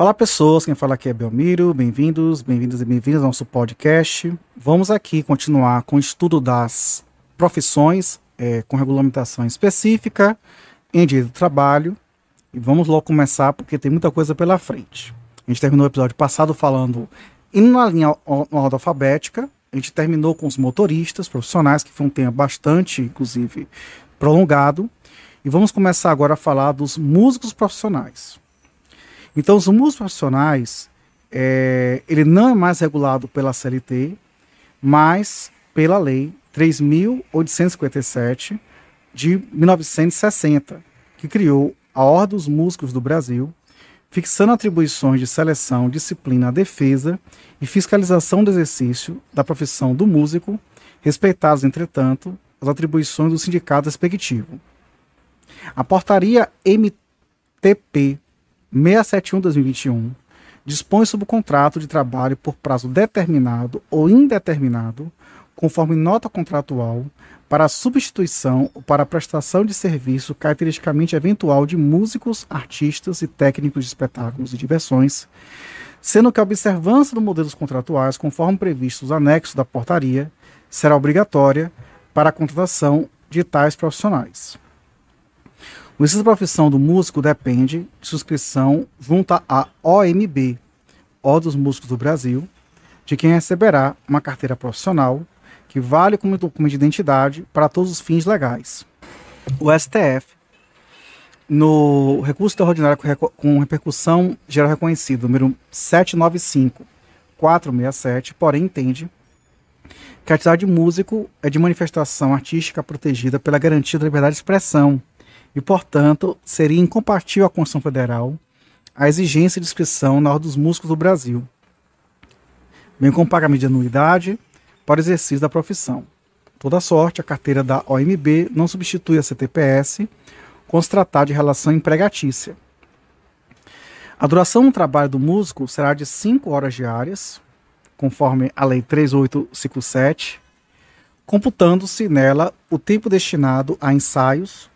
Olá pessoas, quem fala aqui é Belmiro, bem-vindos e bem-vindas ao nosso podcast. Vamos aqui continuar com o estudo das profissões, com regulamentação específica em direito do trabalho. E vamos logo começar porque tem muita coisa pela frente. A gente terminou o episódio passado indo na linha ordem alfabética, a gente terminou com os motoristas profissionais, que foi um tema bastante, inclusive, prolongado. E vamos começar agora a falar dos músicos profissionais. Então, os músicos profissionais, ele não é mais regulado pela CLT, mas pela Lei 3.857 de 1960, que criou a Ordem dos Músicos do Brasil, fixando atribuições de seleção, disciplina, defesa e fiscalização do exercício da profissão do músico, respeitadas, entretanto, as atribuições do sindicato respectivo. A portaria MTP 671/2021 dispõe sobre o contrato de trabalho por prazo determinado ou indeterminado, conforme nota contratual, para a substituição ou para a prestação de serviço caracteristicamente eventual de músicos, artistas e técnicos de espetáculos e diversões, sendo que a observância dos modelos contratuais, conforme previstos nos anexos da portaria, será obrigatória para a contratação de tais profissionais. O exercício da profissão do músico depende de subscrição junto à OMB, Ordem dos Músicos do Brasil, de quem receberá uma carteira profissional que vale como documento de identidade para todos os fins legais. O STF, no recurso extraordinário com repercussão geral reconhecida, número 795/467, porém entende que a atividade de músico é de manifestação artística protegida pela garantia da liberdade de expressão, e, portanto, seria incompatível à Constituição Federal a exigência de inscrição na Ordem dos Músicos do Brasil, bem como pagamento de anuidade para o exercício da profissão. Toda sorte, a carteira da OMB não substitui a CTPS quando se tratar de relação empregatícia. A duração do trabalho do músico será de 5 horas diárias, conforme a Lei 3857, computando-se nela o tempo destinado a ensaios,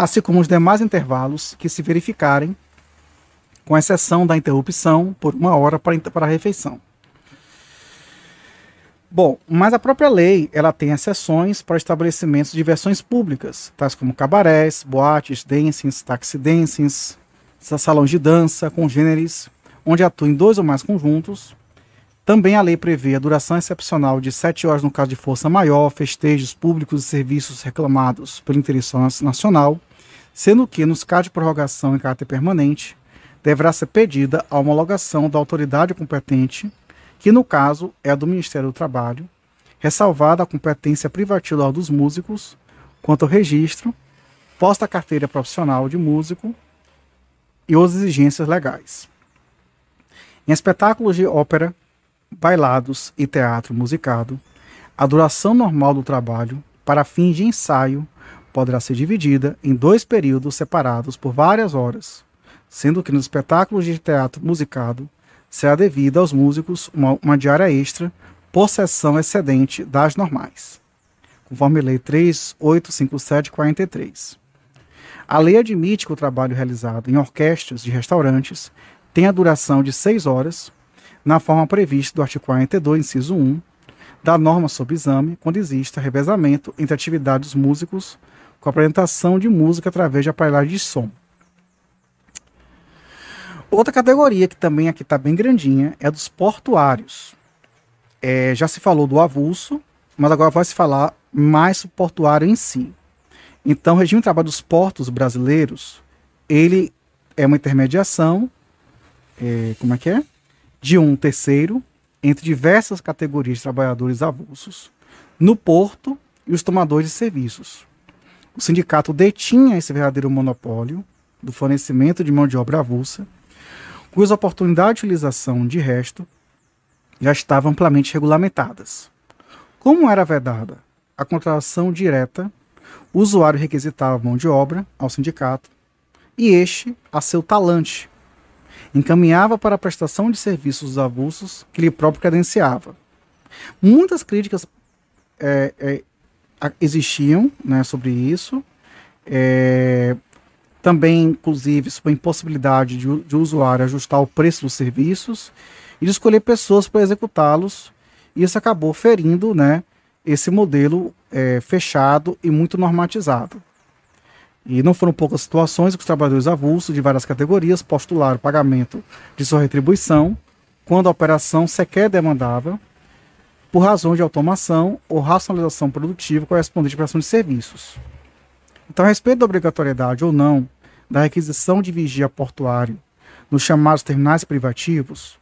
assim como os demais intervalos que se verificarem, com exceção da interrupção por 1 hora para a refeição. Bom, mas a própria lei ela tem exceções para estabelecimentos de diversões públicas, tais como cabarés, boates, dancings, taxi dancings, salões de dança, congêneres, onde atuem 2 ou mais conjuntos. Também a lei prevê a duração excepcional de 7 horas no caso de força maior, festejos públicos e serviços reclamados pelo interesse nacional, sendo que, nos casos de prorrogação em caráter permanente, deverá ser pedida a homologação da autoridade competente, que no caso é a do Ministério do Trabalho, ressalvada a competência privativa dos músicos, quanto ao registro, posta a carteira profissional de músico e outras exigências legais. Em espetáculos de ópera, bailados e teatro musicado, a duração normal do trabalho, para fins de ensaio, poderá ser dividida em 2 períodos separados por várias horas, sendo que nos espetáculos de teatro musicado será devida aos músicos uma diária extra por sessão excedente das normais, conforme a Lei 3857/43. A lei admite que o trabalho realizado em orquestras de restaurantes tenha duração de 6 horas, na forma prevista do artigo 42, inciso 1, da norma sob exame, quando exista revezamento entre atividades dos músicos com a apresentação de música através de aparelhagem de som. Outra categoria que também aqui está bem grandinha é a dos portuários. Já se falou do avulso, mas agora vai se falar mais do portuário em si. Então, o regime de trabalho dos portos brasileiros, ele é uma intermediação, de um terceiro entre diversas categorias de trabalhadores avulsos no porto e os tomadores de serviços. O sindicato detinha esse verdadeiro monopólio do fornecimento de mão de obra avulsa, cujas oportunidades de utilização, de resto, já estavam amplamente regulamentadas. Como era vedada a contratação direta, o usuário requisitava mão de obra ao sindicato e este, a seu talante, encaminhava para a prestação de serviços avulsos que lhe próprio credenciava. Muitas críticas existiam, né, sobre isso, Também, inclusive, sobre a impossibilidade de o usuário ajustar o preço dos serviços e de escolher pessoas para executá-los. Isso acabou ferindo, né, esse modelo fechado e muito normatizado. E não foram poucas situações que os trabalhadores avulsos de várias categorias postularam o pagamento de sua retribuição quando a operação sequer demandava, por razão de automação ou racionalização produtiva correspondente à prestação de serviços. Então, a respeito da obrigatoriedade ou não da requisição de vigia portuário nos chamados terminais privativos,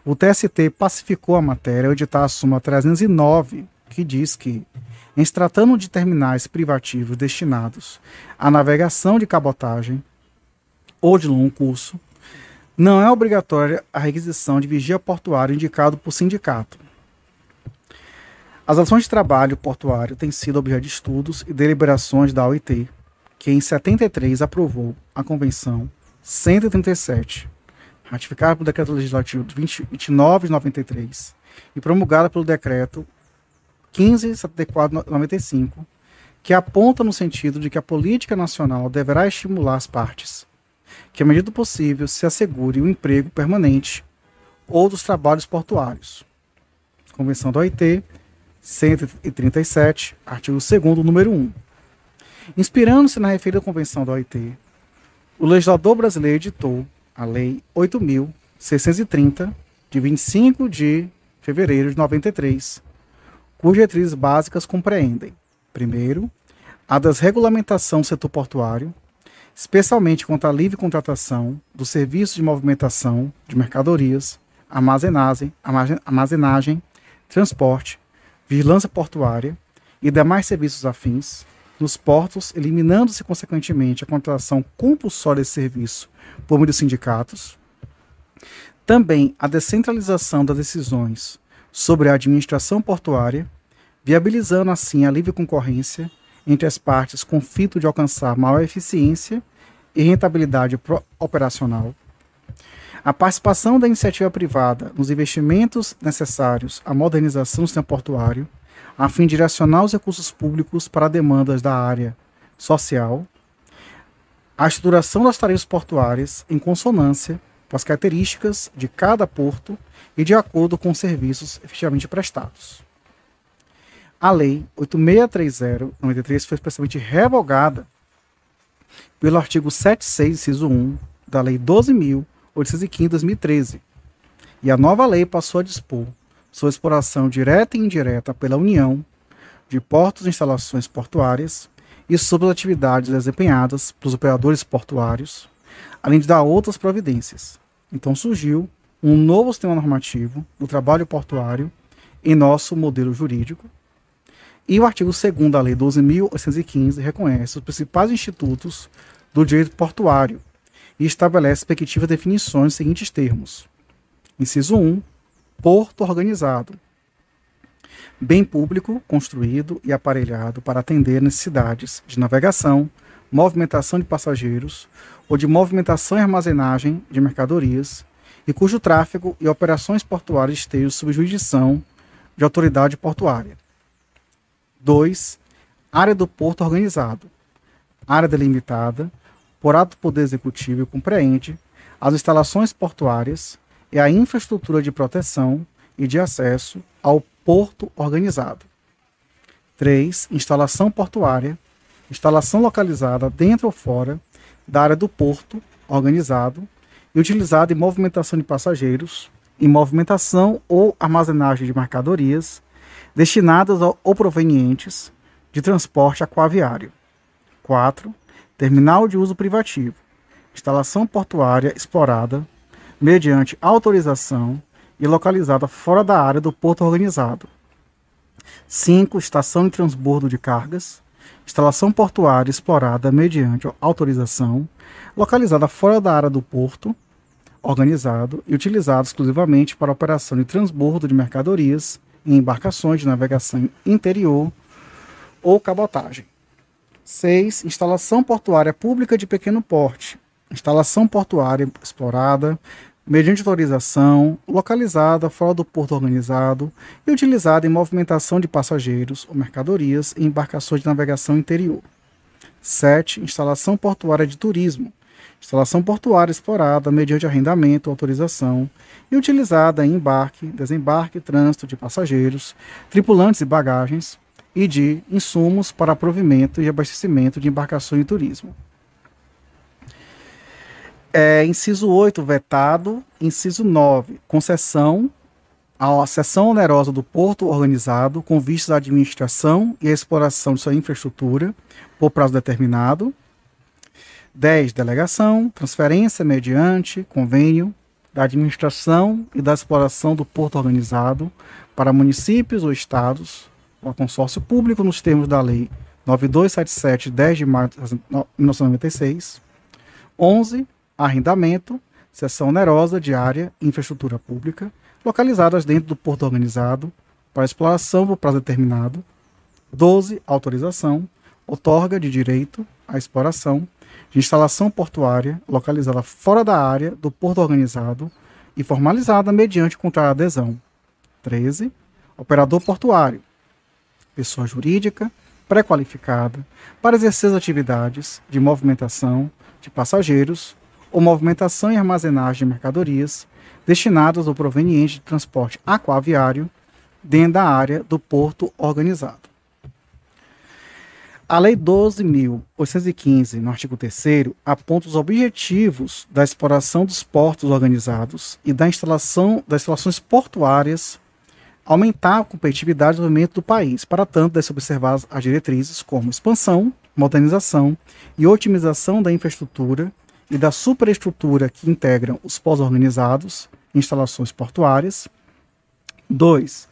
o TST pacificou a matéria ao editar a súmula 309, que diz que, em se tratando de terminais privativos destinados à navegação de cabotagem ou de longo curso, não é obrigatória a requisição de vigia portuário indicado por sindicato. As ações de trabalho portuário têm sido objeto de estudos e deliberações da OIT, que em 73 aprovou a Convenção 137, ratificada pelo Decreto Legislativo 29 de 93 e promulgada pelo Decreto 15.74/95, que aponta no sentido de que a política nacional deverá estimular as partes, que, à medida do possível, se assegure o emprego permanente ou dos trabalhos portuários. Convenção da OIT, 137, artigo 2º, número 1. Inspirando-se na referida Convenção da OIT, o legislador brasileiro editou a Lei 8.630, de 25 de fevereiro de 93, cujas diretrizes básicas compreendem, primeiro, a desregulamentação do setor portuário, especialmente contra a livre contratação dos serviços de movimentação de mercadorias, armazenagem, transporte, vigilância portuária e demais serviços afins nos portos, eliminando-se, consequentemente, a contratação compulsória de serviço por meio dos sindicatos. Também a descentralização das decisões sobre a administração portuária, viabilizando assim a livre concorrência entre as partes com o fito de alcançar maior eficiência e rentabilidade operacional. A participação da iniciativa privada nos investimentos necessários à modernização do sistema portuário, a fim de direcionar os recursos públicos para demandas da área social, a estruturação das tarifas portuárias em consonância com as características de cada porto e de acordo com os serviços efetivamente prestados. A Lei 8630/93 foi expressamente revogada pelo artigo 76, inciso 1, da Lei 12.815/2013, e a nova lei passou a dispor sobre a exploração direta e indireta pela União de portos e instalações portuárias e sobre as atividades desempenhadas pelos operadores portuários, além de dar outras providências. Então surgiu um novo sistema normativo do trabalho portuário em nosso modelo jurídico, e o artigo 2º da Lei 12.815 reconhece os principais institutos do direito portuário e estabelece respectivas definições nos seguintes termos. Inciso 1. Porto organizado. Bem público, construído e aparelhado para atender necessidades de navegação, movimentação de passageiros ou de movimentação e armazenagem de mercadorias e cujo tráfego e operações portuárias estejam sob jurisdição de autoridade portuária. 2. Área do porto organizado. Área delimitada por ato do Poder Executivo e compreende as instalações portuárias e a infraestrutura de proteção e de acesso ao porto organizado. 3. Instalação portuária. Instalação localizada dentro ou fora da área do porto organizado e utilizada em movimentação de passageiros, em movimentação ou armazenagem de mercadorias destinadas ou provenientes de transporte aquaviário. 4. Terminal de uso privativo. Instalação portuária explorada mediante autorização e localizada fora da área do porto organizado. 5. Estação de transbordo de cargas. Instalação portuária explorada mediante autorização, localizada fora da área do porto organizado e utilizada exclusivamente para a operação de transbordo de mercadorias em embarcações de navegação interior ou cabotagem. 6. Instalação portuária pública de pequeno porte. Instalação portuária explorada mediante autorização, localizada fora do porto organizado e utilizada em movimentação de passageiros ou mercadorias em embarcações de navegação interior. 7. Instalação portuária de turismo. Instalação portuária explorada mediante arrendamento, autorização e utilizada em embarque, desembarque, trânsito de passageiros, tripulantes e bagagens e de insumos para provimento e abastecimento de embarcações e turismo. Inciso 8, vetado. Inciso 9, concessão à cessão onerosa do porto organizado com vistas à administração e à exploração de sua infraestrutura por prazo determinado. 10. Delegação, transferência mediante convênio da administração e da exploração do porto organizado para municípios ou estados ou consórcio público nos termos da Lei 9277, 10 de março de 1996. 11. Arrendamento, cessão onerosa de área e infraestrutura pública localizadas dentro do porto organizado para exploração por prazo determinado. 12. Autorização, outorga de direito à exploração de instalação portuária localizada fora da área do porto organizado e formalizada mediante contrato de adesão. 13. Operador portuário, pessoa jurídica pré-qualificada para exercer as atividades de movimentação de passageiros ou movimentação e armazenagem de mercadorias destinadas ou provenientes de transporte aquaviário dentro da área do porto organizado. A Lei 12.815, no artigo 3º, aponta os objetivos da exploração dos portos organizados e das instalações portuárias, aumentar a competitividade e desenvolvimento do país. Para tanto, deve-se observar as diretrizes como expansão, modernização e otimização da infraestrutura e da superestrutura que integram os portos organizados e instalações portuárias. 2.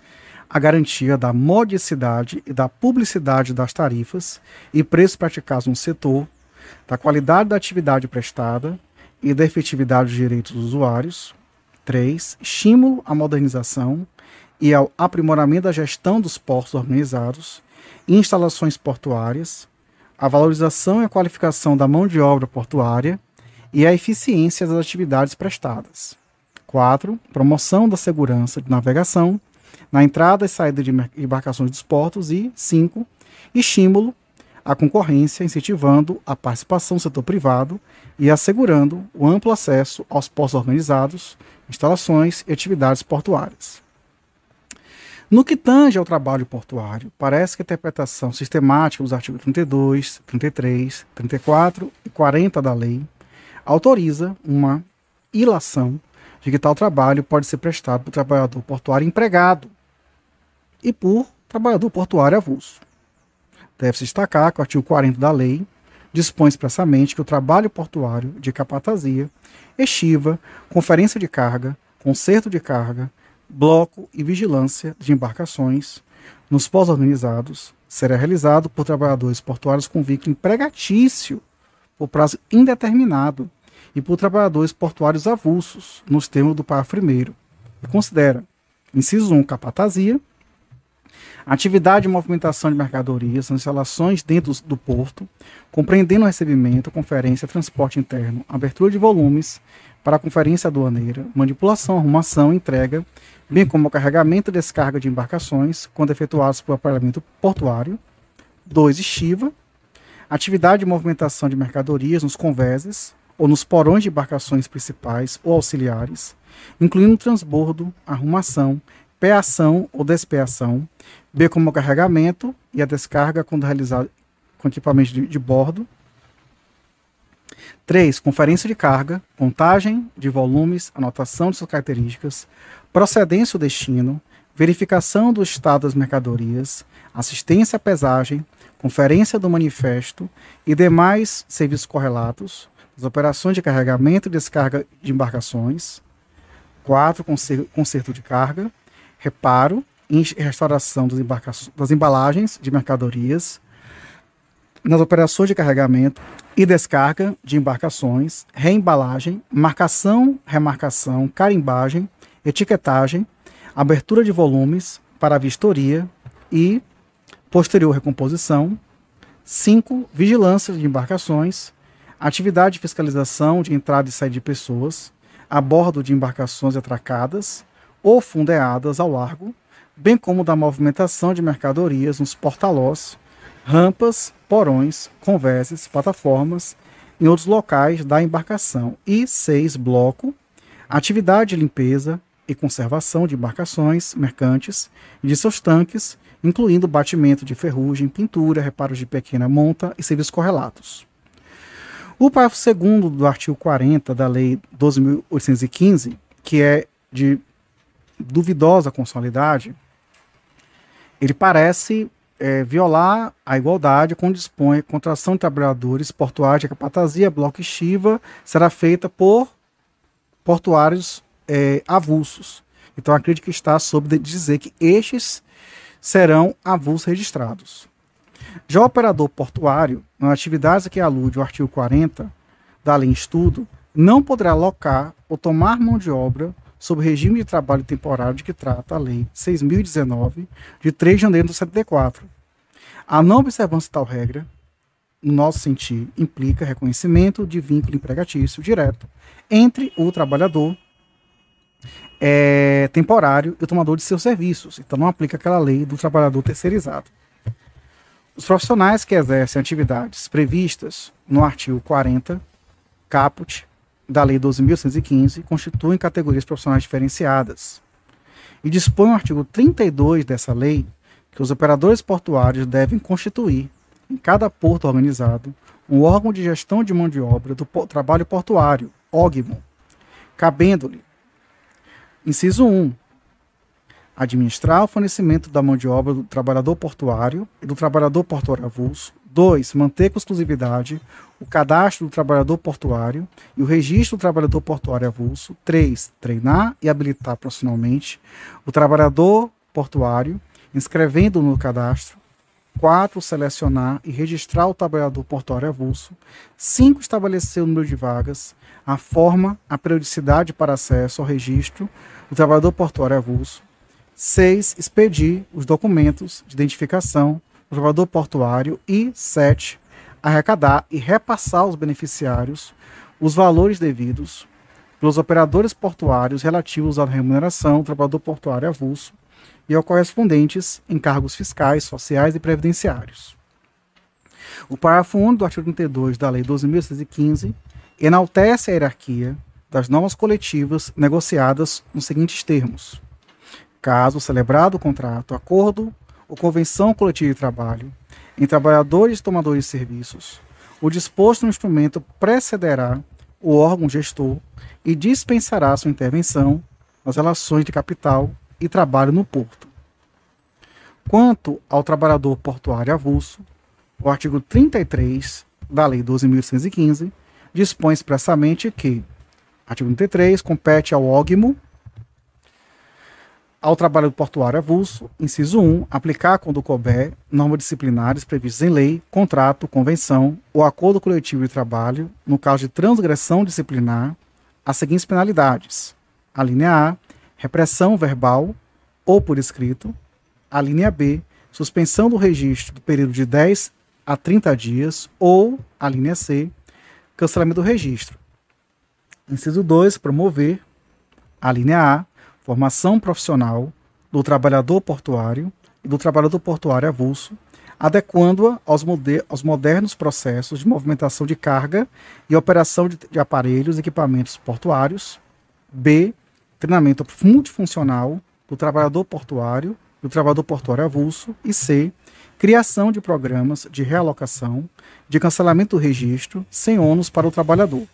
A garantia da modicidade e da publicidade das tarifas e preços praticados no setor, da qualidade da atividade prestada e da efetividade dos direitos dos usuários. 3. Estímulo à modernização e ao aprimoramento da gestão dos portos organizados e instalações portuárias, a valorização e a qualificação da mão de obra portuária e a eficiência das atividades prestadas. 4. Promoção da segurança de navegação na entrada e saída de embarcações dos portos. E 5. Estímulo à concorrência, incentivando a participação do setor privado e assegurando o amplo acesso aos portos organizados, instalações e atividades portuárias. No que tange ao trabalho portuário, parece que a interpretação sistemática dos artigos 32, 33, 34 e 40 da lei autoriza uma ilação de que tal trabalho pode ser prestado por trabalhador portuário empregado e por trabalhador portuário avulso. Deve-se destacar que o artigo 40 da lei dispõe expressamente que o trabalho portuário de capatazia, estiva, conferência de carga, conserto de carga, bloco e vigilância de embarcações nos portos organizados será realizado por trabalhadores portuários com vínculo empregatício por prazo indeterminado e por trabalhadores portuários avulsos, nos termos do parágrafo 1º, e considera, inciso 1, capatazia, atividade de movimentação de mercadorias nas instalações dentro do porto, compreendendo o recebimento, conferência, transporte interno, abertura de volumes para a conferência aduaneira, manipulação, arrumação, entrega, bem como o carregamento e descarga de embarcações, quando efetuados por aparelhamento portuário. 2. Estiva, atividade de movimentação de mercadorias nos convéses ou nos porões de embarcações principais ou auxiliares, incluindo transbordo, arrumação, peação ou despeação, bem como o carregamento e a descarga quando realizado com equipamento de bordo. 3. Conferência de carga, contagem de volumes, anotação de suas características, procedência ou destino, verificação do estado das mercadorias, assistência à pesagem, conferência do manifesto e demais serviços correlatos, as operações de carregamento e descarga de embarcações. 4. Conserto de carga, reparo e restauração das embalagens de mercadorias, nas operações de carregamento e descarga de embarcações, reembalagem, marcação, remarcação, carimbagem, etiquetagem, abertura de volumes para vistoria e posterior recomposição. 5. Vigilância de embarcações, atividade de fiscalização de entrada e saída de pessoas a bordo de embarcações atracadas ou fundeadas ao largo, bem como da movimentação de mercadorias nos portalós rampas, porões, conveses, plataformas em outros locais da embarcação. E 6. Bloco, atividade de limpeza e conservação de embarcações mercantes e de seus tanques, incluindo batimento de ferrugem, pintura, reparos de pequena monta e serviços correlatos. O parágrafo 2º do artigo 40 da Lei 12.815, que é de duvidosa constitucionalidade, ele parece violar a igualdade quando dispõe que a contratação de trabalhadores portuários de capatazia, bloco e estiva será feita por portuários avulsos. Então, acredito que está sob dizer que estes serão avulsos registrados. Já o operador portuário, nas atividades a que alude o artigo 40 da lei em estudo, não poderá alocar ou tomar mão de obra sob o regime de trabalho temporário de que trata a Lei 6.019, de 3 de janeiro de 74. A não observância de tal regra, no nosso sentir, implica reconhecimento de vínculo empregatício direto entre o trabalhador temporário e o tomador de seus serviços. Então não aplica aquela lei do trabalhador terceirizado. Os profissionais que exercem atividades previstas no artigo 40, caput, da Lei 12.815, constituem categorias profissionais diferenciadas. E dispõe o artigo 32 dessa lei que os operadores portuários devem constituir, em cada porto organizado, um órgão de gestão de mão de obra do trabalho portuário, órgão, cabendo-lhe, inciso 1, administrar o fornecimento da mão de obra do trabalhador portuário e do trabalhador portuário avulso. 2. Manter com exclusividade o cadastro do trabalhador portuário e o registro do trabalhador portuário avulso. 3. Treinar e habilitar profissionalmente o trabalhador portuário, inscrevendo no cadastro. 4. Selecionar e registrar o trabalhador portuário avulso. 5. Estabelecer o número de vagas, a forma, a periodicidade para acesso ao registro do trabalhador portuário avulso. 6. Expedir os documentos de identificação do trabalhador portuário. E 7. Arrecadar e repassar aos beneficiários os valores devidos pelos operadores portuários relativos à remuneração do trabalhador portuário avulso e aos correspondentes encargos fiscais, sociais e previdenciários. O parágrafo 1 do artigo 32 da Lei 12.815 enaltece a hierarquia das normas coletivas negociadas nos seguintes termos: caso celebrado o contrato, acordo ou convenção coletiva de trabalho em trabalhadores e tomadores de serviços, o disposto no instrumento precederá o órgão gestor e dispensará sua intervenção nas relações de capital e trabalho no porto. Quanto ao trabalhador portuário avulso, o artigo 33 da Lei 12.815 dispõe expressamente que, artigo 33, compete ao órgão, ao trabalho portuário avulso, inciso 1, aplicar, quando couber, normas disciplinares previstas em lei, contrato, convenção ou acordo coletivo de trabalho, no caso de transgressão disciplinar, as seguintes penalidades: a linha A, repressão verbal ou por escrito; a linha B, suspensão do registro do período de 10 a 30 dias; ou, a linha C, cancelamento do registro. Inciso 2, promover, a linha A, formação profissional do trabalhador portuário e do trabalhador portuário avulso, adequando-a aos modernos processos de movimentação de carga e operação de aparelhos e equipamentos portuários. B. Treinamento multifuncional do trabalhador portuário e do trabalhador portuário avulso. E C. Criação de programas de realocação, de cancelamento do registro, sem ônus para o trabalhador.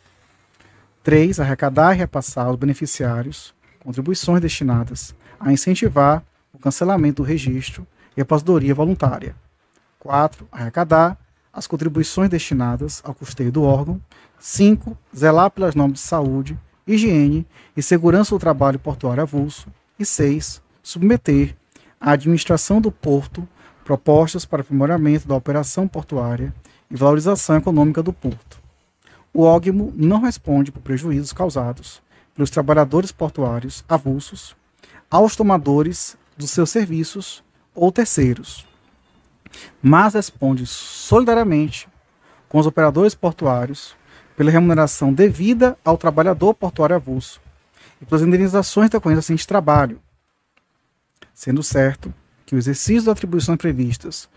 3. Arrecadar e repassar aos beneficiários contribuições destinadas a incentivar o cancelamento do registro e a aposentadoria voluntária. 4. Arrecadar as contribuições destinadas ao custeio do órgão. 5. Zelar pelas normas de saúde, higiene e segurança do trabalho portuário avulso. E 6. Submeter à administração do porto propostas para aprimoramento da operação portuária e valorização econômica do porto. O órgão não responde por prejuízos causados pelos trabalhadores portuários avulsos aos tomadores dos seus serviços ou terceiros, mas responde solidariamente com os operadores portuários pela remuneração devida ao trabalhador portuário avulso e pelas indenizações decorrentes do acidente de trabalho, sendo certo que o exercício das atribuições previstas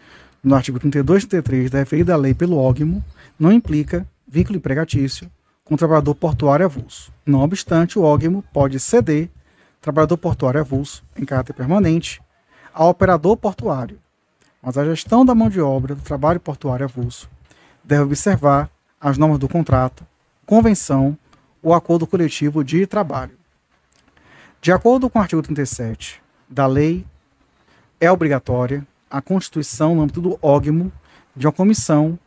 no artigo 32 e 33 da referida lei pelo ógmo, não implica vínculo empregatício com o trabalhador portuário avulso. Não obstante, o ógmo pode ceder trabalhador portuário avulso em caráter permanente ao operador portuário, mas a gestão da mão de obra do trabalho portuário avulso deve observar as normas do contrato, convenção ou acordo coletivo de trabalho. De acordo com o artigo 37 da lei, é obrigatória a constituição no âmbito do ógmo de uma comissão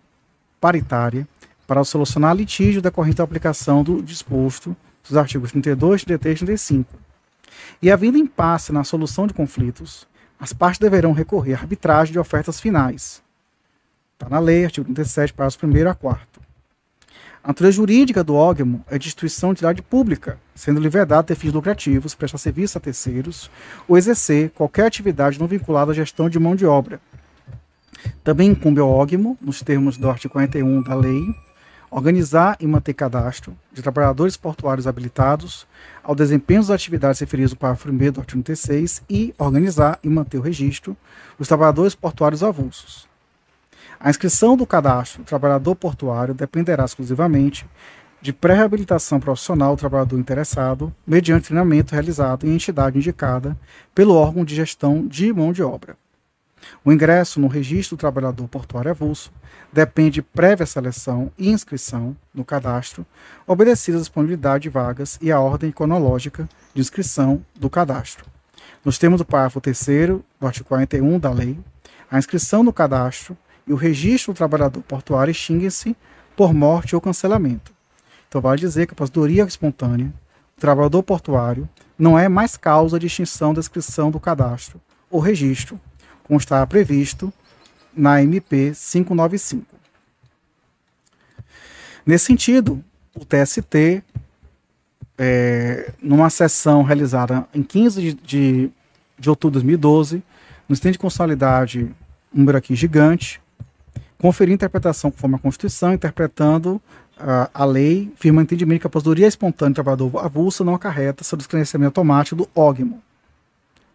paritária para solucionar litígio decorrente da aplicação do disposto dos artigos 32, 33 e 35. E havendo impasse na solução de conflitos, as partes deverão recorrer à arbitragem de ofertas finais. Está na lei, artigo 37, parágrafo 1º a 4º. A natureza jurídica do ógmo é de instituição de utilidade pública, sendo-lhe vedado ter fins lucrativos, prestar serviço a terceiros ou exercer qualquer atividade não vinculada à gestão de mão de obra. Também incumbe ao ógmo, nos termos do artigo 41 da lei, organizar e manter cadastro de trabalhadores portuários habilitados ao desempenho das atividades referidas no parágrafo 1º do artigo 36 e organizar e manter o registro dos trabalhadores portuários avulsos. A inscrição do cadastro do trabalhador portuário dependerá exclusivamente de pré-reabilitação profissional do trabalhador interessado, mediante treinamento realizado em entidade indicada pelo órgão de gestão de mão de obra. O ingresso no registro do trabalhador portuário avulso depende de prévia seleção e inscrição no cadastro, obedecida a disponibilidade de vagas e a ordem cronológica de inscrição do cadastro. Nos termos do parágrafo 3º do artigo 41 da lei, a inscrição no cadastro e o registro do trabalhador portuário extinguem-se por morte ou cancelamento. Então, vale dizer que a aposentadoria espontânea do trabalhador portuário não é mais causa de extinção da inscrição do cadastro ou registro, como está previsto na MP 595. Nesse sentido, o TST, numa sessão realizada em 15 de outubro de 2012, no instante de constitucionalidade, número aqui gigante, conferiu interpretação conforme a Constituição, interpretando a lei, firma entendimento que a aposentadoria espontânea do trabalhador avulso não acarreta seu descredenciamento automático do ógmo.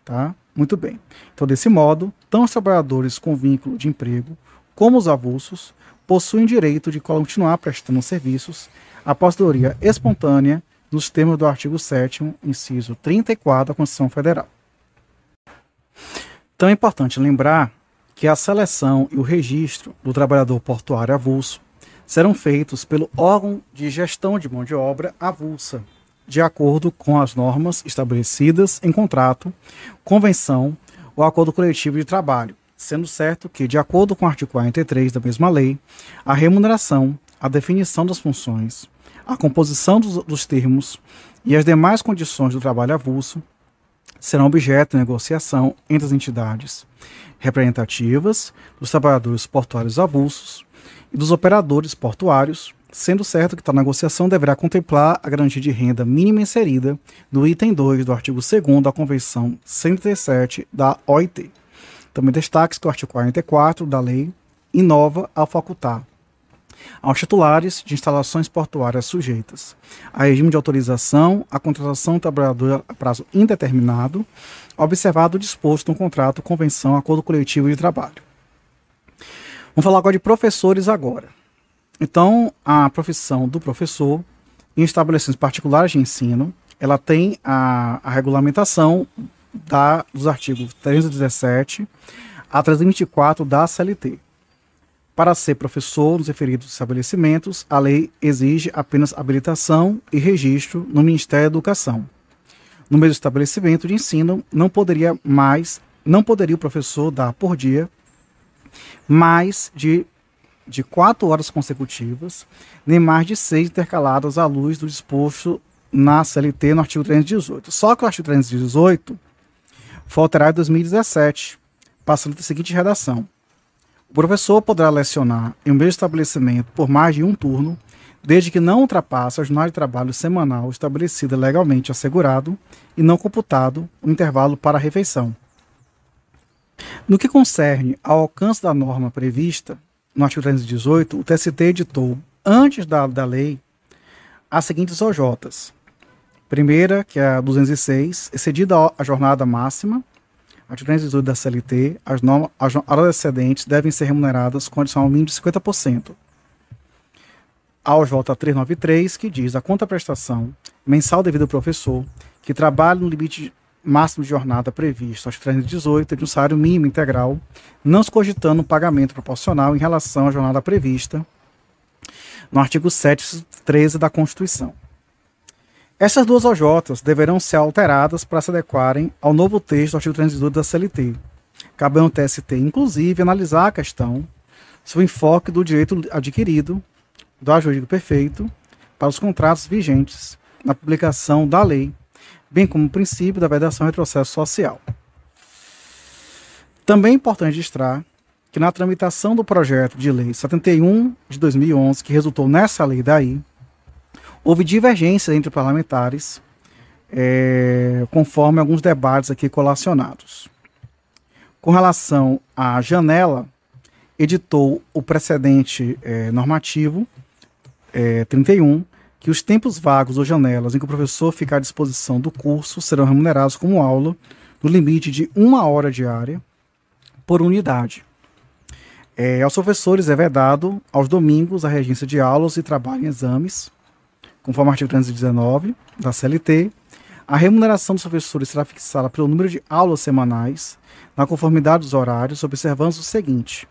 Tá? Muito bem. Então, desse modo, tanto os trabalhadores com vínculo de emprego como os avulsos possuem direito de continuar prestando serviços à aposentadoria espontânea nos termos do artigo 7º, inciso 34 da Constituição Federal. Então, é importante lembrar que a seleção e o registro do trabalhador portuário avulso serão feitos pelo órgão de gestão de mão de obra avulsa, de acordo com as normas estabelecidas em contrato, convenção ou acordo coletivo de trabalho, sendo certo que, de acordo com o artigo 43 da mesma lei, a remuneração, a definição das funções, a composição dos termos e as demais condições do trabalho avulso serão objeto de negociação entre as entidades representativas dos trabalhadores portuários avulsos e dos operadores portuários, sendo certo que tal negociação deverá contemplar a garantia de renda mínima inserida no item 2 do artigo 2º da Convenção 137 da OIT. Também destaque que o artigo 44 da lei inova ao facultar aos titulares de instalações portuárias sujeitas a regime de autorização a contratação do trabalhador a prazo indeterminado, observado o disposto no contrato, convenção, acordo coletivo de trabalho. Vamos falar agora de professores agora. Então, a profissão do professor em estabelecimentos particulares de ensino, ela tem a regulamentação dos artigos 317 a 324 da CLT. Para ser professor nos referidos estabelecimentos, a lei exige apenas habilitação e registro no Ministério da Educação. No mesmo estabelecimento de ensino, não poderia o professor dar por dia mais de 4 horas consecutivas, nem mais de 6 intercaladas à luz do disposto na CLT no artigo 318. Só que o artigo 318 foi alterado em 2017, passando da seguinte redação: o professor poderá lecionar em um mesmo estabelecimento por mais de um turno, desde que não ultrapasse a jornada de trabalho semanal estabelecida legalmente assegurado e não computado o intervalo para a refeição. No que concerne ao alcance da norma prevista no artigo 318, o TST editou, antes da lei, as seguintes OJs. Primeira, que é a 206, excedida a jornada máxima, Artigo 318 da CLT, as horas excedentes devem ser remuneradas com adicional mínimo de 50%. A OJ 393, que diz a contraprestação mensal devida ao professor que trabalha no limite máximo de jornada previsto aos 318 de um salário mínimo integral, não se cogitando um pagamento proporcional em relação à jornada prevista no artigo 713 da Constituição. Essas duas OJs deverão ser alteradas para se adequarem ao novo texto do artigo 318 da CLT. Cabe ao TST, inclusive, analisar a questão sob o enfoque do direito adquirido, do ajuízo perfeito, para os contratos vigentes na publicação da lei, bem como o princípio da vedação e retrocesso social. Também é importante registrar que na tramitação do projeto de lei 71 de 2011, que resultou nessa lei daí, houve divergências entre parlamentares, conforme alguns debates aqui colacionados. Com relação à janela, editou o precedente normativo 31, que os tempos vagos ou janelas em que o professor ficar à disposição do curso serão remunerados como aula no limite de 1 hora diária por unidade. Aos professores é vedado aos domingos a regência de aulas e trabalho em exames, conforme o artigo 319 da CLT. A remuneração dos professores será fixada pelo número de aulas semanais, na conformidade dos horários, observando o seguinte: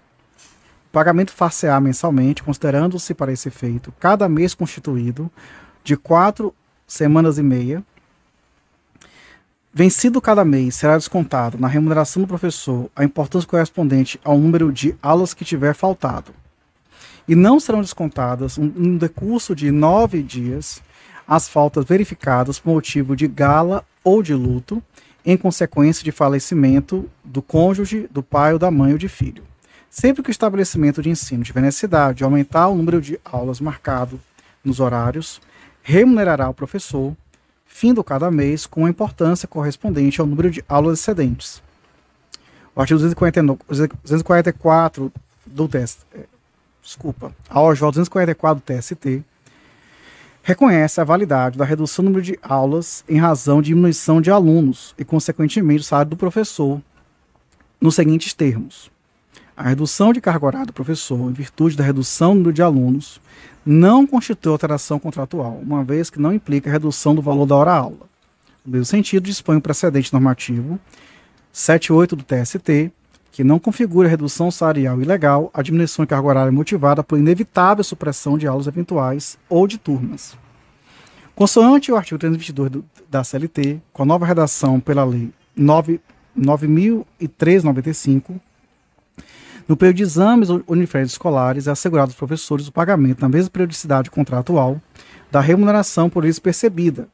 o pagamento far-se-á mensalmente, considerando-se para esse efeito cada mês constituído de 4 semanas e meia. Vencido cada mês, será descontado na remuneração do professor a importância correspondente ao número de aulas que tiver faltado. E não serão descontadas, no decurso de 9 dias, as faltas verificadas por motivo de gala ou de luto, em consequência de falecimento do cônjuge, do pai ou da mãe ou de filho. Sempre que o estabelecimento de ensino tiver necessidade de aumentar o número de aulas marcado nos horários, remunerará o professor, findo cada mês, com a importância correspondente ao número de aulas excedentes. O artigo 244 do TST, a OJ 244 do TST, reconhece a validade da redução do número de aulas em razão de diminuição de alunos e, consequentemente, o salário do professor, nos seguintes termos: a redução de carga horária do professor, em virtude da redução do número de alunos, não constitui alteração contratual, uma vez que não implica redução do valor da hora-aula. No mesmo sentido, dispõe o precedente normativo 78 do TST, que não configura redução salarial ilegal a diminuição de carga horária motivada por inevitável supressão de aulas eventuais ou de turmas. Consoante o artigo 322 da CLT, com a nova redação pela Lei 9.395, no período de exames ou uniférios escolares, é assegurado aos professores o pagamento, na mesma periodicidade contratual, da remuneração por eles percebida,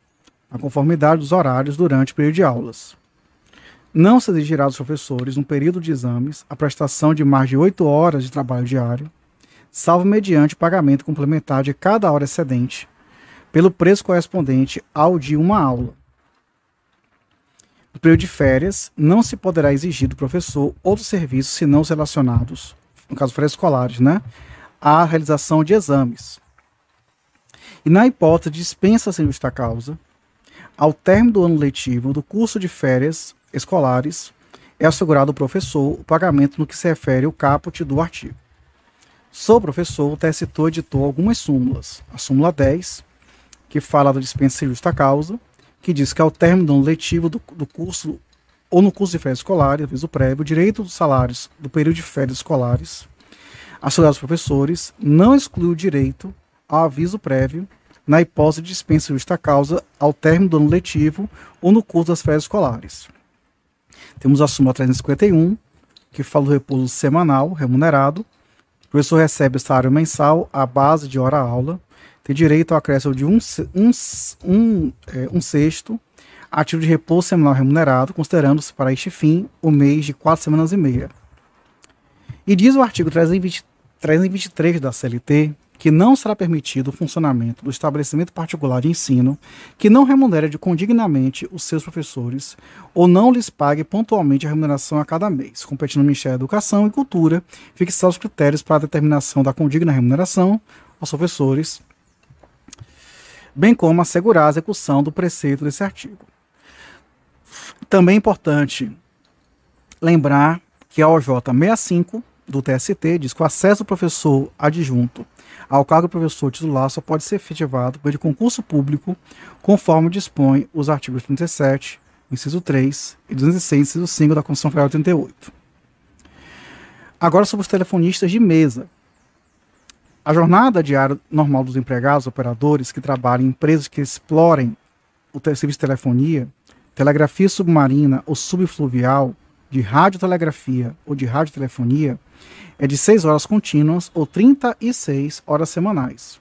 na conformidade dos horários durante o período de aulas. Não se exigirá dos professores, no período de exames, a prestação de mais de 8 horas de trabalho diário, salvo mediante pagamento complementar de cada hora excedente, pelo preço correspondente ao de uma aula. No período de férias, não se poderá exigir do professor outros serviços senão os relacionados, no caso férias escolares, à realização de exames. E na hipótese de dispensa sem justa causa, ao término do ano letivo do curso de férias escolares, é assegurado ao professor o pagamento no que se refere ao caput do artigo. Sobre o professor, o TST editou algumas súmulas. A súmula 10, que fala da dispensa sem justa causa, que diz que ao término do ano letivo do curso ou no curso de férias escolares, aviso prévio, o direito dos salários do período de férias escolares assegurados aos professores não exclui o direito ao aviso prévio na hipótese de dispensa de justa causa ao término do ano letivo ou no curso das férias escolares. Temos a súmula 351, que fala do repouso semanal remunerado. O professor recebe o salário mensal à base de hora-aula, tem direito ao acréscimo de um sexto ativo de repouso semanal remunerado, considerando-se para este fim o mês de 4 semanas e meia. E diz o artigo 323 da CLT que não será permitido o funcionamento do estabelecimento particular de ensino que não remunere condignamente os seus professores ou não lhes pague pontualmente a remuneração a cada mês, competindo ao Ministério da Educação e Cultura fixar os critérios para a determinação da condigna remuneração aos professores, bem como assegurar a execução do preceito desse artigo. Também é importante Lembrar que a OJ 65 do TST diz que o acesso do professor adjunto ao cargo de professor titular só pode ser efetivado por concurso público, conforme dispõe os artigos 37, inciso 3 e 206, inciso 5 da Constituição Federal de 88. Agora sobre os telefonistas de mesa. A jornada diária normal dos empregados, operadores que trabalham em empresas que explorem o serviço de telefonia, telegrafia submarina ou subfluvial, de radiotelegrafia ou de radiotelefonia, é de 6 horas contínuas ou 36 horas semanais.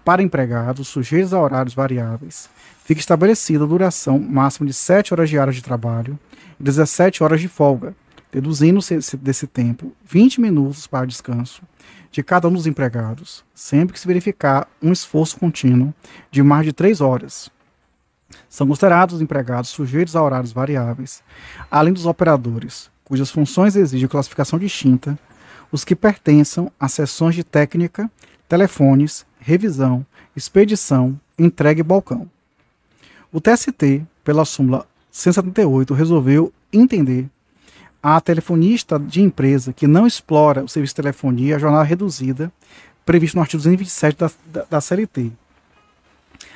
Para empregados sujeitos a horários variáveis, fica estabelecida a duração máxima de 7 horas diárias de trabalho e 17 horas de folga, deduzindo desse tempo 20 minutos para descanso de cada um dos empregados, sempre que se verificar um esforço contínuo de mais de 3 horas. São considerados os empregados sujeitos a horários variáveis, além dos operadores, cujas funções exigem classificação distinta, os que pertençam a seções de técnica, telefones, revisão, expedição, entrega e balcão. O TST, pela súmula 178, resolveu entender a telefonista de empresa que não explora o serviço de telefonia a jornada reduzida, previsto no artigo 227 da CLT.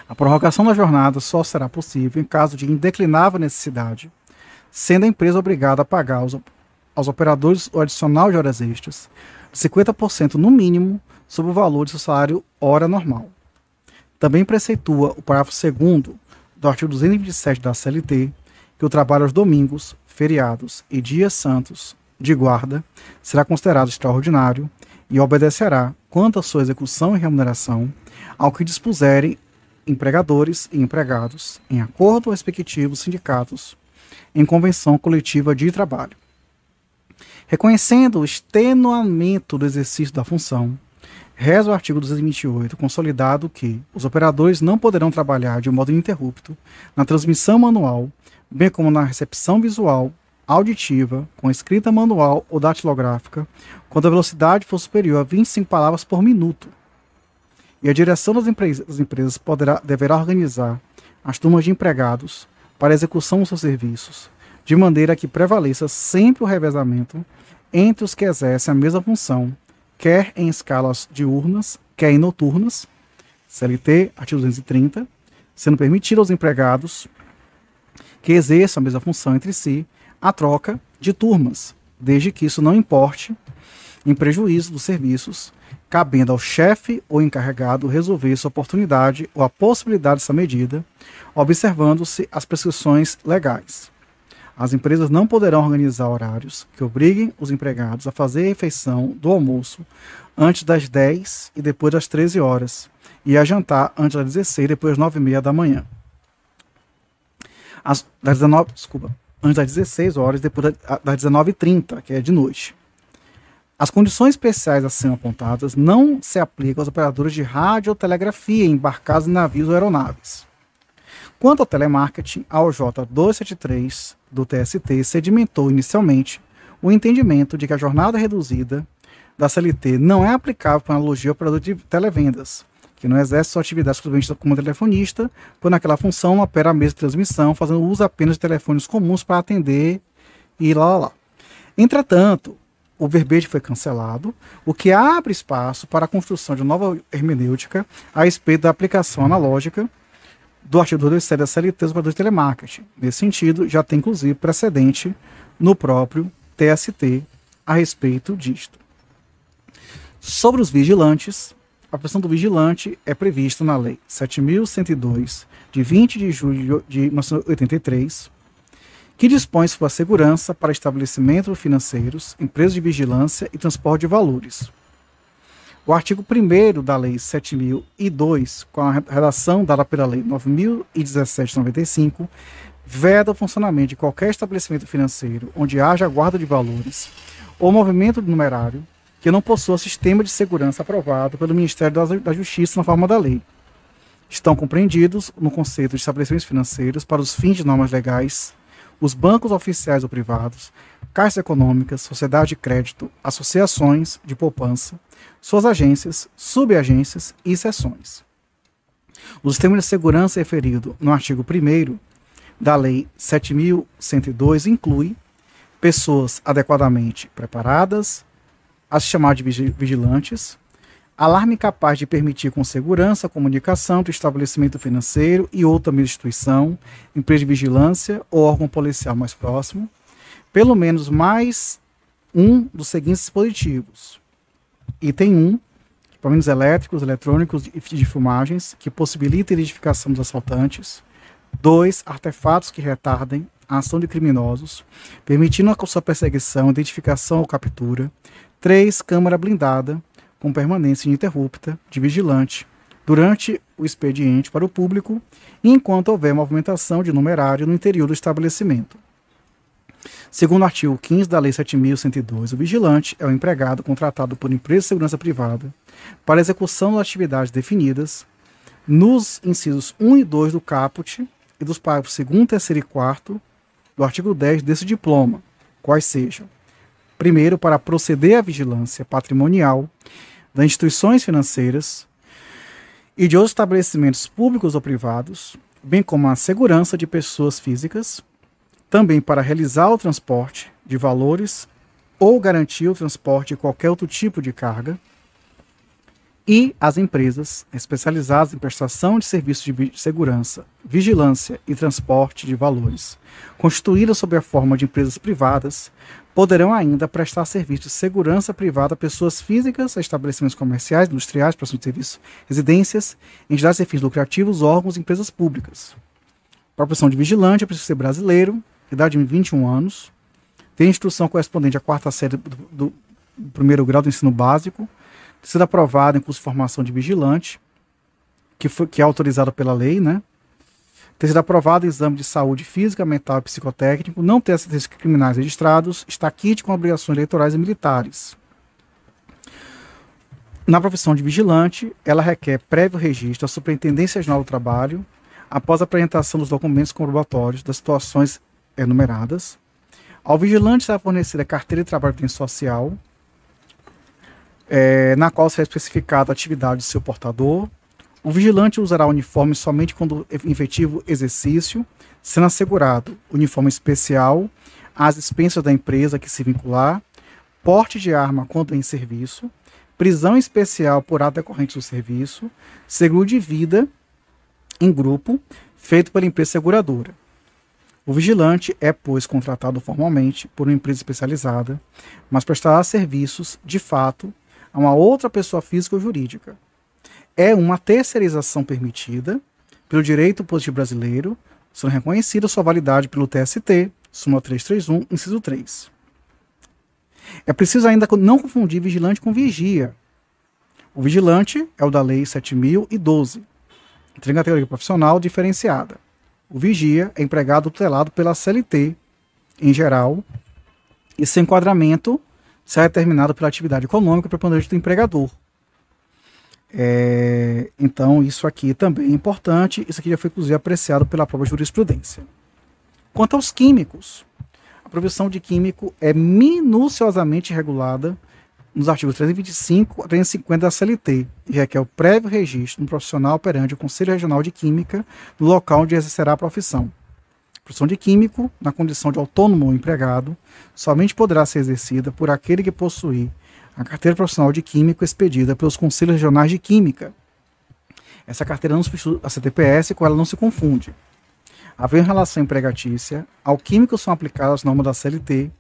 A prorrogação da jornada só será possível em caso de indeclinável necessidade, sendo a empresa obrigada a pagar aos operadores o adicional de horas extras de 50% no mínimo sobre o valor de seu salário hora normal. Também preceitua o parágrafo 2º do artigo 227 da CLT que o trabalho aos domingos, feriados e dias santos de guarda será considerado extraordinário e obedecerá, quanto à sua execução e remuneração, ao que dispuserem empregadores e empregados, em acordo com os respectivos sindicatos, em convenção coletiva de trabalho. Reconhecendo o extenuamento do exercício da função, reza o artigo 228, consolidado que os operadores não poderão trabalhar de modo ininterrupto na transmissão manual, bem como na recepção visual, auditiva, com escrita manual ou datilográfica, quando a velocidade for superior a 25 palavras por minuto. E a direção das empresas deverá organizar as turmas de empregados para a execução dos seus serviços, de maneira que prevaleça sempre o revezamento entre os que exercem a mesma função, quer em escalas diurnas, quer em noturnas, CLT, artigo 230, sendo permitido aos empregados que exerçam a mesma função entre si a troca de turmas, desde que isso não importe em prejuízo dos serviços, cabendo ao chefe ou encarregado resolver sua oportunidade ou a possibilidade dessa medida, observando-se as prescrições legais. As empresas não poderão organizar horários que obriguem os empregados a fazer a refeição do almoço antes das 10 e depois das 13 horas, e a jantar antes das 16 e depois das 9h30 da manhã. Antes das 16 horas e depois das 19h30, que é de noite. As condições especiais acima apontadas não se aplicam aos operadores de radiotelegrafia embarcados em navios ou aeronaves. Quanto ao telemarketing, a OJ 273 do TST sedimentou inicialmente o entendimento de que a jornada reduzida da CLT não é aplicável por analogia ao operador de televendas, que não exerce sua atividade exclusivamente como telefonista, pois naquela função não opera a mesa de transmissão, fazendo uso apenas de telefones comuns para atender e lá. Entretanto, o verbete foi cancelado, o que abre espaço para a construção de nova hermenêutica a respeito da aplicação analógica do artigo 227 da CLT dos operadores de telemarketing. Nesse sentido, já tem inclusive precedente no próprio TST a respeito disto. Sobre os vigilantes, a profissão do vigilante é prevista na Lei 7.102, de 20 de julho de 1983, que dispõe sobre a segurança para estabelecimentos financeiros, empresas de vigilância e transporte de valores. O artigo 1º da Lei 7.002, com a redação dada pela Lei 9.017/95, veda o funcionamento de qualquer estabelecimento financeiro onde haja guarda de valores ou movimento numerário que não possua sistema de segurança aprovado pelo Ministério da Justiça na forma da lei. Estão compreendidos no conceito de estabelecimentos financeiros para os fins de normas legais os bancos oficiais ou privados, caixas econômicas, sociedades de crédito, associações de poupança, suas agências, subagências e seções. O sistema de segurança referido no artigo 1º da Lei 7.102 inclui pessoas adequadamente preparadas, a se chamar de vigilantes, alarme capaz de permitir com segurança a comunicação do estabelecimento financeiro e outra instituição, empresa de vigilância ou órgão policial mais próximo, pelo menos mais um dos seguintes dispositivos. Item 1, equipamentos elétricos, eletrônicos e de filmagens que possibilitem a identificação dos assaltantes. 2, artefatos que retardem a ação de criminosos, permitindo a sua perseguição, identificação ou captura. 3, câmara blindada com permanência ininterrupta de vigilante durante o expediente para o público e enquanto houver movimentação de numerário no interior do estabelecimento. Segundo o artigo 15 da Lei 7.102, o vigilante é o empregado contratado por empresa de segurança privada para execução das atividades definidas nos incisos 1 e 2 do caput e dos parágrafos 2º, 3º e 4º do artigo 10 desse diploma, quais sejam: primeiro, para proceder à vigilância patrimonial das instituições financeiras e de outros estabelecimentos públicos ou privados, bem como a segurança de pessoas físicas, também para realizar o transporte de valores ou garantir o transporte de qualquer outro tipo de carga, e as empresas especializadas em prestação de serviços de segurança, vigilância e transporte de valores, constituídas sob a forma de empresas privadas, poderão ainda prestar serviços de segurança privada a pessoas físicas, a estabelecimentos comerciais, industriais, prestação de serviços, residências, entidades sem fins lucrativos, órgãos e empresas públicas. Para a profissão de vigilante, é preciso ser brasileiro, idade de 21 anos, ter instrução correspondente à 4ª série do primeiro grau do ensino básico, ter sido aprovado em curso de formação de vigilante, que é autorizado pela lei, né? Ter sido aprovado em exame de saúde física, mental e psicotécnico, não ter acidentes criminais registrados, estar quite com obrigações eleitorais e militares. Na profissão de vigilante, ela requer prévio registro à Superintendência Regional do Trabalho, após a apresentação dos documentos comprobatórios das situações enumeradas. Ao vigilante será fornecida a carteira de trabalho social, na qual será especificada a atividade de seu portador. O vigilante usará uniforme somente quando em efetivo exercício, sendo assegurado uniforme especial às expensas da empresa que se vincular, porte de arma quando em serviço, prisão especial por ato decorrente do serviço, seguro de vida em grupo, feito pela empresa seguradora. O vigilante é, pois, contratado formalmente por uma empresa especializada, mas prestará serviços, de fato, a uma outra pessoa física ou jurídica. É uma terceirização permitida pelo direito positivo brasileiro, sendo reconhecida sua validade pelo TST, súmula 331, inciso 3. É preciso ainda não confundir vigilante com vigia. O vigilante é o da Lei 7.012, tem categoria profissional diferenciada. O vigia é empregado tutelado pela CLT, em geral, e seu enquadramento será determinado pela atividade econômica preponderante do empregador. Então, isso aqui também é importante. Isso aqui já foi, inclusive, apreciado pela própria jurisprudência. Quanto aos químicos, a profissão de químico é minuciosamente regulada nos artigos 325 a 350 da CLT e requer o prévio registro de um profissional perante o Conselho Regional de Química no local onde exercerá a profissão. A profissão de químico, na condição de autônomo ou empregado, somente poderá ser exercida por aquele que possuir a carteira profissional de químico expedida pelos Conselhos Regionais de Química. Essa carteira não substitui a CTPS, com ela não se confunde. Havendo relação empregatícia, ao químico são aplicadas as normas da CLT,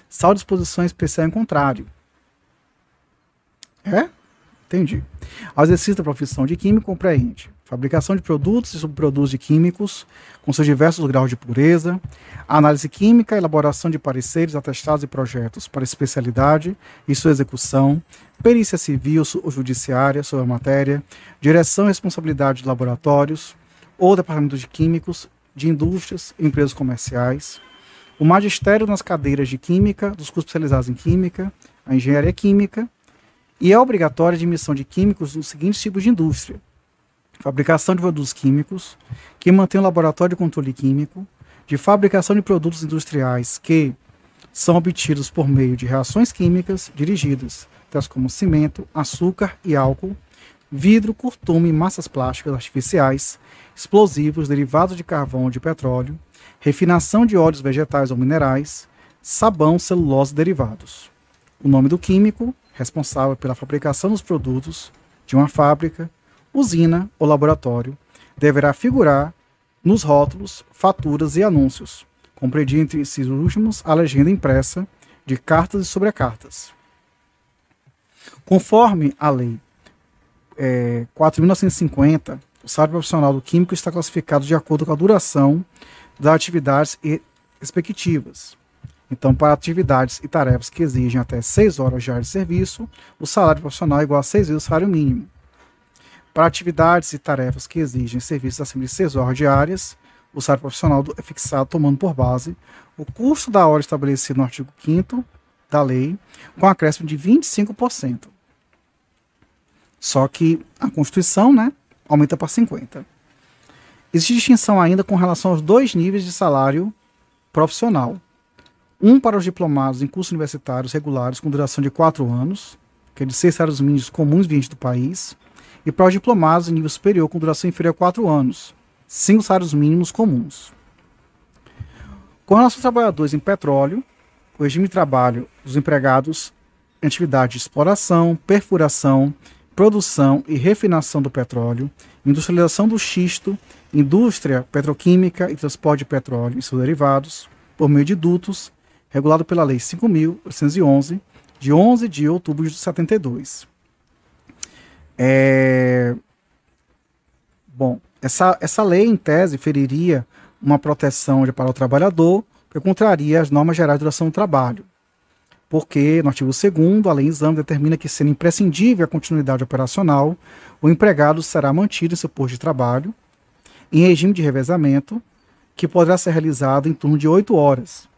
salvo disposição especial em contrário. Entendi. O exercício da profissão de químico compreende fabricação de produtos e subprodutos de químicos, com seus diversos graus de pureza, análise química, elaboração de pareceres, atestados e projetos para especialidade e sua execução, perícia civil ou judiciária sobre a matéria, direção e responsabilidade de laboratórios ou departamentos de químicos, de indústrias e empresas comerciais, o magistério nas cadeiras de química, dos cursos especializados em química, a engenharia química, e é obrigatória a admissão de químicos dos seguintes tipos de indústria: fabricação de produtos químicos, que mantém o laboratório de controle químico, de fabricação de produtos industriais que são obtidos por meio de reações químicas dirigidas, tais como cimento, açúcar e álcool, vidro, curtume, massas plásticas artificiais, explosivos, derivados de carvão ou de petróleo, refinação de óleos vegetais ou minerais, sabão, celulose e derivados. O nome do químico, responsável pela fabricação dos produtos de uma fábrica, usina ou laboratório, deverá figurar nos rótulos, faturas e anúncios, compreendido entre esses últimos a legenda impressa de cartas e sobrecartas. Conforme a Lei 4.950, o salário profissional do químico está classificado de acordo com a duração das atividades respectivas. Então, para atividades e tarefas que exigem até 6 horas diárias de serviço, o salário profissional é igual a 6 vezes o salário mínimo. Para atividades e tarefas que exigem serviços acima de 6 horas diárias, o salário profissional é fixado tomando por base o custo da hora estabelecido no artigo 5º da lei, com acréscimo de 25%. Só que a Constituição, aumenta para 50%. Existe distinção ainda com relação aos 2 níveis de salário profissional. Um para os diplomados em cursos universitários regulares com duração de 4 anos, que é de 6 salários mínimos comuns vigentes do país, e para os diplomados em nível superior com duração inferior a 4 anos, 5 salários mínimos comuns. Com relação aos trabalhadores em petróleo, o regime de trabalho dos empregados em atividade de exploração, perfuração, produção e refinação do petróleo, industrialização do xisto, indústria petroquímica e transporte de petróleo e seus derivados, por meio de dutos, regulado pela Lei 5.811, de 11 de outubro de 72. Essa lei, em tese, feriria uma proteção para o trabalhador, que contraria as normas gerais de duração do trabalho. Porque, no artigo 2º, a lei em exame determina que, sendo imprescindível a continuidade operacional, o empregado será mantido em seu posto de trabalho, em regime de revezamento, que poderá ser realizado em turno de 8 horas.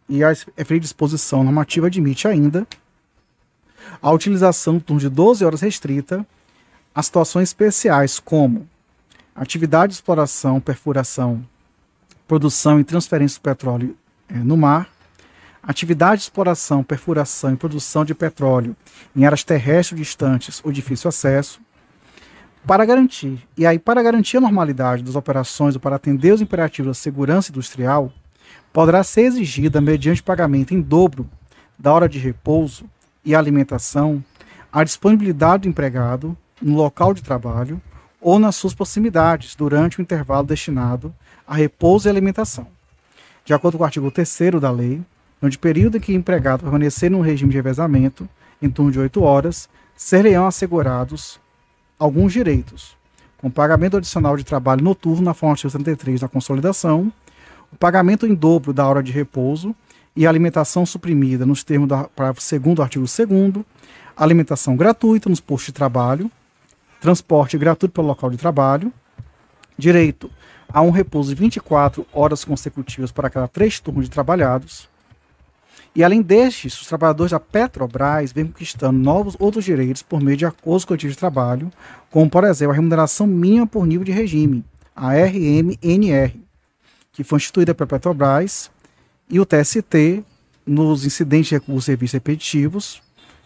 E a referida disposição normativa admite ainda a utilização do turno de 12 horas restrita a situações especiais como atividade de exploração, perfuração, produção e transferência do petróleo no mar, atividade de exploração, perfuração e produção de petróleo em áreas terrestres distantes ou difícil acesso, para garantir a normalidade das operações ou para atender os imperativos da segurança industrial, poderá ser exigida, mediante pagamento em dobro da hora de repouso e alimentação, a disponibilidade do empregado no local de trabalho ou nas suas proximidades durante o intervalo destinado a repouso e alimentação. De acordo com o artigo 3º da lei, no período em que o empregado permanecer no regime de revezamento, em turno de 8 horas, serão assegurados alguns direitos, com pagamento adicional de trabalho noturno na forma do artigo 73 da Consolidação, o pagamento em dobro da hora de repouso e alimentação suprimida nos termos do parágrafo 2º do artigo 2º, alimentação gratuita nos postos de trabalho, transporte gratuito para o local de trabalho, direito a um repouso de 24 horas consecutivas para cada 3 turnos de trabalhados. E além destes, os trabalhadores da Petrobras vêm conquistando outros direitos por meio de acordos coletivos de trabalho, como, por exemplo, a remuneração mínima por nível de regime, a RMNR, que foi instituída pela Petrobras, e o TST, nos incidentes de recursos e serviços repetitivos,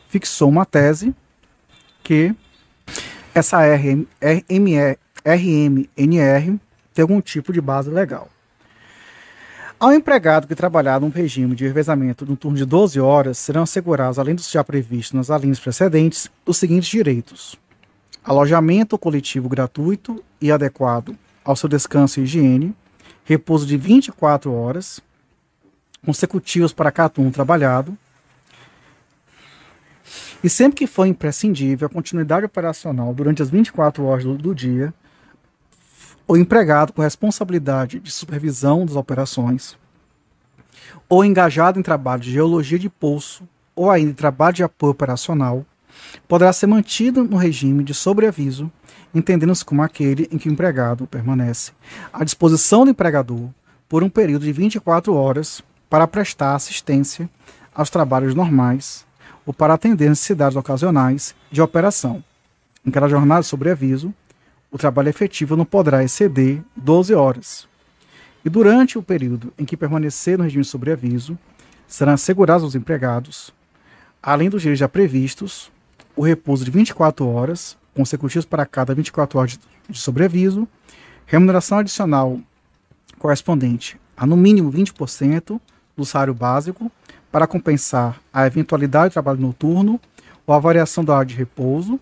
fixou uma tese que essa RMNR tem algum tipo de base legal. Ao empregado que trabalhar num regime de revezamento no turno de 12 horas, serão assegurados, além dos já previstos nas alíneas precedentes, os seguintes direitos: alojamento coletivo gratuito e adequado ao seu descanso e higiene, repouso de 24 horas consecutivas para cada turno trabalhado, e sempre que for imprescindível a continuidade operacional durante as 24 horas do dia, o empregado com responsabilidade de supervisão das operações, ou engajado em trabalho de geologia de poço, ou ainda em trabalho de apoio operacional, poderá ser mantido no regime de sobreaviso, entendendo-se como aquele em que o empregado permanece à disposição do empregador por um período de 24 horas para prestar assistência aos trabalhos normais ou para atender necessidades ocasionais de operação. Em cada jornada de sobreaviso, o trabalho efetivo não poderá exceder 12 horas. E durante o período em que permanecer no regime de sobreaviso, serão assegurados aos empregados, além dos direitos já previstos, o repouso de 24 horas, consecutivos para cada 24 horas de sobreaviso, remuneração adicional correspondente a no mínimo 20% do salário básico para compensar a eventualidade de trabalho noturno ou a variação da hora de repouso.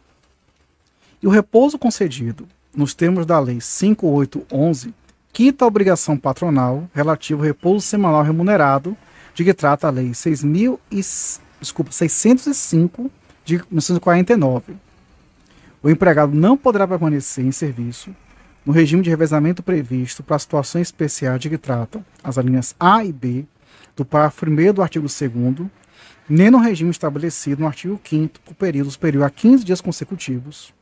E o repouso concedido nos termos da Lei 5811 quita a obrigação patronal relativa ao repouso semanal remunerado, de que trata a Lei 605 de 1949. O empregado não poderá permanecer em serviço no regime de revezamento previsto para situações especiais de que tratam as alíneas A e B do parágrafo 1º do artigo 2º, nem no regime estabelecido no artigo 5º por período superior a 15 dias consecutivos,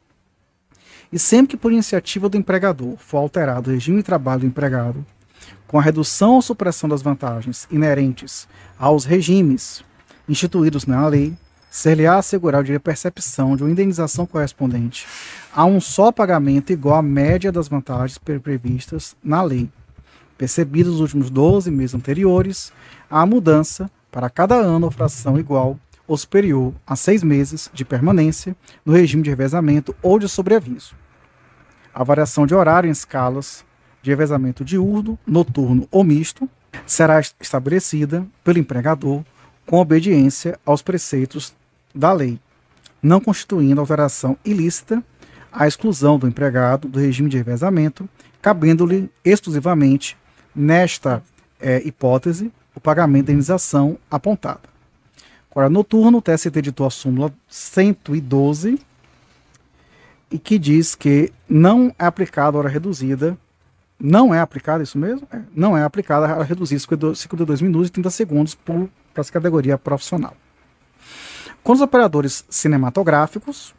e sempre que por iniciativa do empregador for alterado o regime de trabalho do empregado, com a redução ou supressão das vantagens inerentes aos regimes instituídos na lei, ser-lhe-á assegurar o direito de percepção de uma indenização correspondente a um só pagamento igual à média das vantagens previstas na lei, percebidos nos últimos 12 meses anteriores à mudança para cada ano ou fração igual ou superior a 6 meses de permanência no regime de revezamento ou de sobreaviso. A variação de horário em escalas de revezamento diurno, noturno ou misto será estabelecida pelo empregador com obediência aos preceitos da lei, não constituindo alteração ilícita à exclusão do empregado do regime de revezamento, cabendo-lhe exclusivamente, nesta hipótese, o pagamento da indenização apontada. Agora, noturno, o TST editou a súmula 112, e que diz que não é aplicada a hora reduzida. Não é aplicada, isso mesmo? Não é aplicada a hora reduzida, 52 minutos e 30 segundos para essa categoria profissional. Com os operadores cinematográficos,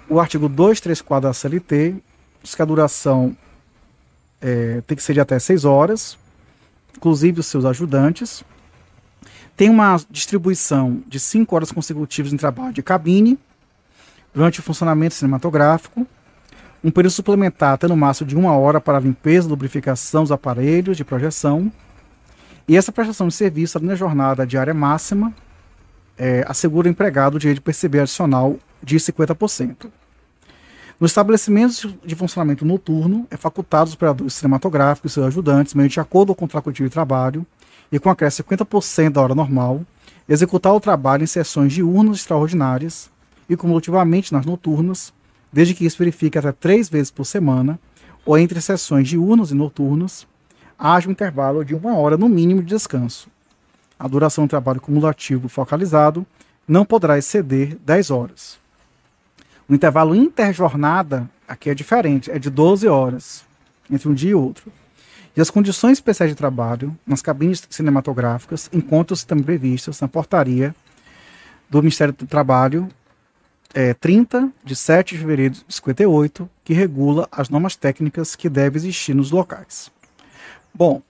o artigo 234 da CLT diz que a duração tem que ser de até 6 horas, inclusive os seus ajudantes. Tem uma distribuição de 5 horas consecutivas em trabalho de cabine durante o funcionamento cinematográfico, um período suplementar até no máximo de 1 hora para a limpeza e lubrificação dos aparelhos de projeção, e essa prestação de serviço além da jornada diária máxima assegura ao empregado o direito de perceber adicional de 50%. Nos estabelecimentos de funcionamento noturno, é facultado aos operadores cinematográficos e seus ajudantes, mediante acordo com o contrato coletivo de trabalho, e com acréscimo de 50% da hora normal, executar o trabalho em sessões diurnas extraordinárias e cumulativamente nas noturnas, desde que isso verifique até 3 vezes por semana, ou entre sessões diurnas e noturnas, haja um intervalo de 1 hora no mínimo de descanso. A duração do trabalho cumulativo focalizado não poderá exceder 10 horas. O intervalo interjornada aqui é diferente, é de 12 horas, entre um dia e outro. E as condições especiais de trabalho nas cabines cinematográficas encontram-se também previstas na portaria do Ministério do Trabalho 30, de 7 de fevereiro de 58, que regula as normas técnicas que devem existir nos locais. Bom,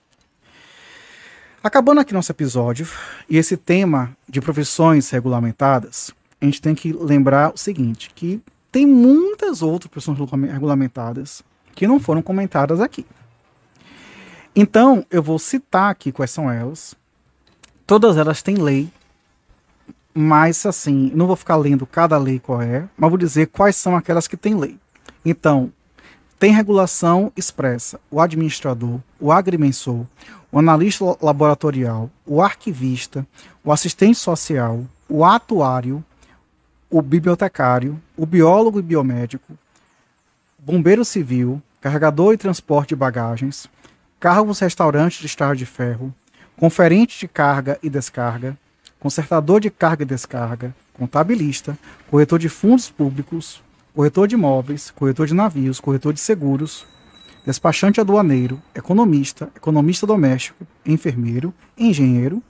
acabando aqui nosso episódio, e esse tema de profissões regulamentadas, a gente tem que lembrar o seguinte, que tem muitas outras profissões regulamentadas que não foram comentadas aqui. Então, eu vou citar aqui quais são elas. Todas elas têm lei, mas assim, não vou ficar lendo cada lei qual é, mas vou dizer quais são aquelas que têm lei. Então, tem regulação expressa o administrador, o agrimensor, o analista laboratorial, o arquivista, o assistente social, o atuário, o bibliotecário, o biólogo e biomédico, bombeiro civil, carregador e transporte de bagagens, cargos restaurantes de estrada de ferro, conferente de carga e descarga, consertador de carga e descarga, contabilista, corretor de fundos públicos, corretor de imóveis, corretor de navios, corretor de seguros, despachante aduaneiro, economista, economista doméstico, enfermeiro, engenheiro,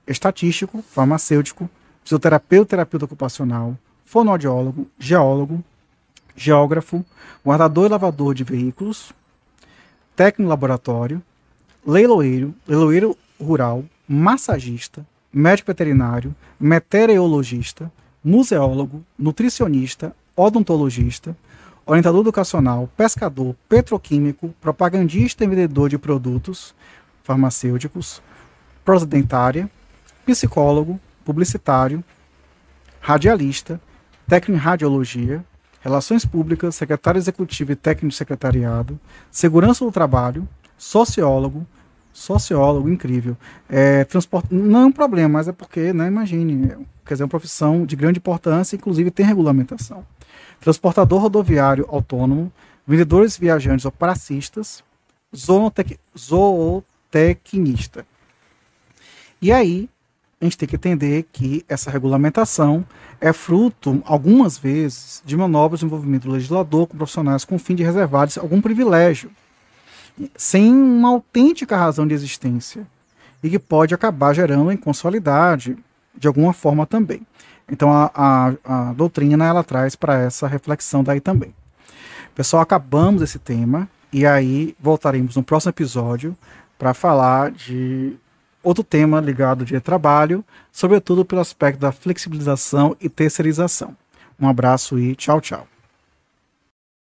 estatístico, farmacêutico, fisioterapeuta, terapeuta ocupacional, fonoaudiólogo, geólogo, geógrafo, guardador e lavador de veículos, técnico laboratório, leiloeiro, leiloeiro rural, massagista, médico veterinário, meteorologista, museólogo, nutricionista, odontologista, orientador educacional, pescador, petroquímico, propagandista e vendedor de produtos farmacêuticos, prosidentária, psicólogo, publicitário, radialista, técnico em radiologia, relações públicas, secretário executivo e técnico de secretariado, segurança do trabalho, sociólogo, sociólogo, incrível. Não é um problema, mas é porque, né, imagine, quer dizer, é uma profissão de grande importância, inclusive tem regulamentação. Transportador rodoviário autônomo, vendedores viajantes ou pracistas, zootecnista. E aí, a gente tem que entender que essa regulamentação é fruto, algumas vezes, de manobras de envolvimento do legislador com profissionais com o fim de reservar-lhes algum privilégio, sem uma autêntica razão de existência, e que pode acabar gerando inconstitucionalidade de alguma forma também. Então a doutrina ela traz para essa reflexão daí também. Pessoal, acabamos esse tema e aí voltaremos no próximo episódio para falar de outro tema ligado ao trabalho, sobretudo pelo aspecto da flexibilização e terceirização. Um abraço e tchau, tchau.